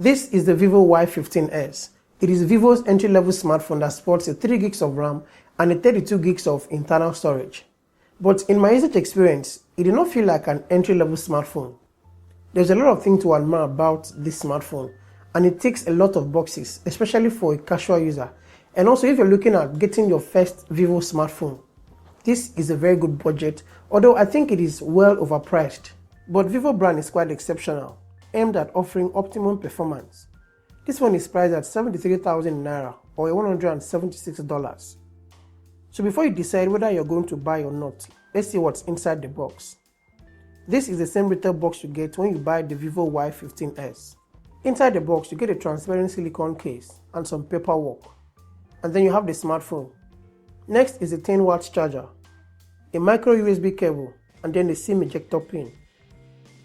This is the Vivo Y15s. It is Vivo's entry-level smartphone that sports a 3 gigs of RAM and a 32 gigs of internal storage. But in my usage experience, it did not feel like an entry-level smartphone. There's a lot of things to admire about this smartphone, and it ticks a lot of boxes, especially for a casual user. And also if you're looking at getting your first Vivo smartphone, this is a very good budget, although I think it is well overpriced. But Vivo brand is quite exceptional, aimed at offering optimum performance. This one is priced at 73,000 Naira or $176. So before you decide whether you're going to buy or not, let's see what's inside the box. This is the same retail box you get when you buy the Vivo Y15s. Inside the box you get a transparent silicone case and some paperwork. And then you have the smartphone. Next is a 10 watts charger, a micro USB cable, and then the SIM ejector pin.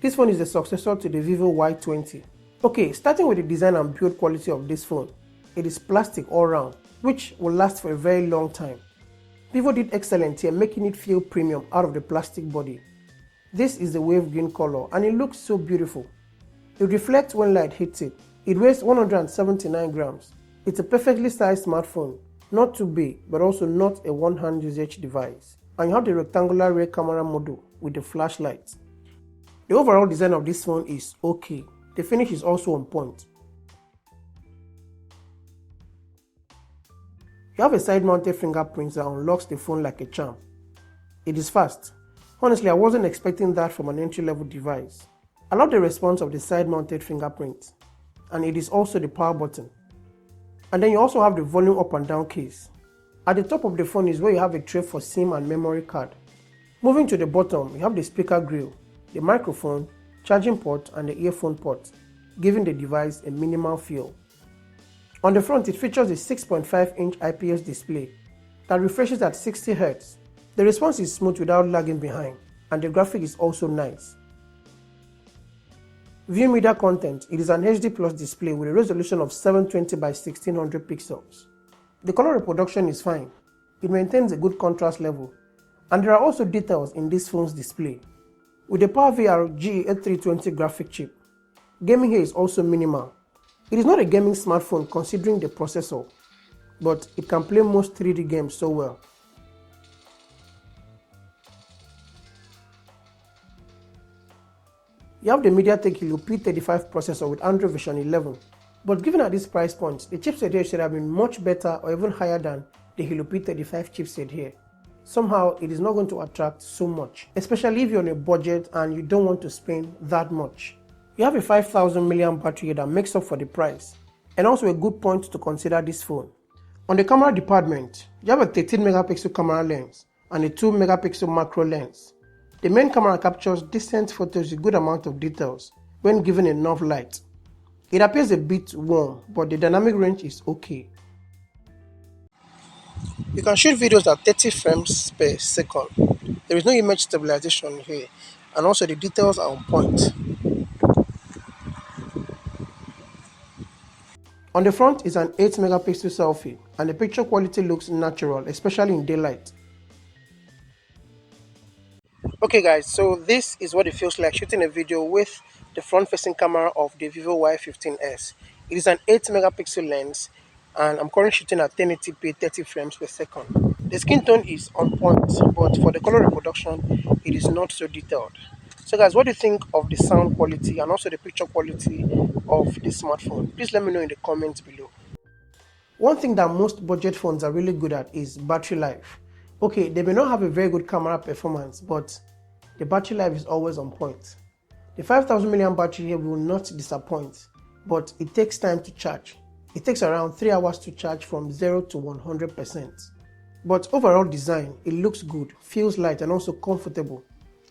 This phone is the successor to the Vivo Y20. Okay, starting with the design and build quality of this phone. It is plastic all round, which will last for a very long time. Vivo did excellent here, making it feel premium out of the plastic body. This is the wave green color and it looks so beautiful. It reflects when light hits it. It weighs 179 grams. It's a perfectly sized smartphone, not too big but also not a one-hand usage device. And you have the rectangular rear camera module with the flashlight. The overall design of this phone is okay. The finish is also on point. You have a side-mounted fingerprint that unlocks the phone like a charm. It is fast. Honestly, I wasn't expecting that from an entry-level device. I love the response of the side-mounted fingerprint, and it is also the power button. And then you also have the volume up and down keys. At the top of the phone is where you have a tray for SIM and memory card. Moving to the bottom, you have the speaker grill, the microphone, charging port, and the earphone port, giving the device a minimal feel. On the front, it features a 6.5-inch IPS display that refreshes at 60 Hz. The response is smooth without lagging behind, and the graphic is also nice. View media content, it is an HD Plus display with a resolution of 720 by 1600 pixels. The color reproduction is fine. It maintains a good contrast level, and there are also details in this phone's display. With the PowerVR GE8320 graphic chip, gaming here is also minimal. It is not a gaming smartphone considering the processor, but it can play most 3D games so well. You have the MediaTek Helio P35 processor with Android version 11, but given at this price point, the chipset here should have been much better or even higher than the Helio P35 chipset here. Somehow it is not going to attract so much, especially if you're on a budget and you don't want to spend that much. You have a 5000 mAh battery that makes up for the price, and also a good point to consider this phone. On the camera department, you have a 13 megapixel camera lens and a 2 megapixel macro lens. The main camera captures decent photos with good amount of details when given enough light. It appears a bit warm, but the dynamic range is okay. You can shoot videos at 30 frames per second. There is no image stabilization here, and also the details are on point. On the front is an 8 megapixel selfie, and the picture quality looks natural, especially in daylight. Okay guys, so this is what it feels like shooting a video with the front-facing camera of the Vivo Y15s. It is an 8 megapixel lens, and I'm currently shooting at 1080p 30 frames per second. The skin tone is on point, but for the color reproduction, it is not so detailed. So guys, what do you think of the sound quality and also the picture quality of this smartphone? Please let me know in the comments below. One thing that most budget phones are really good at is battery life. Okay, they may not have a very good camera performance, but the battery life is always on point. The 5000 mAh battery here will not disappoint, but it takes time to charge. It takes around 3 hours to charge from 0 to 100%. But overall design, it looks good, feels light and also comfortable.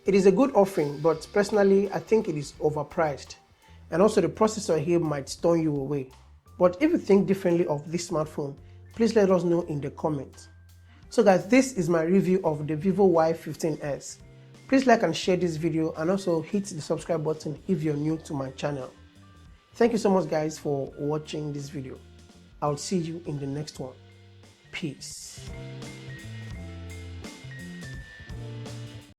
It is a good offering, but personally I think it is overpriced. And also the processor here might stun you away. But if you think differently of this smartphone, please let us know in the comments. So guys, this is my review of the Vivo Y15s. Please like and share this video and also hit the subscribe button if you're new to my channel. Thank you so much guys for watching this video. I'll see you in the next one. Peace.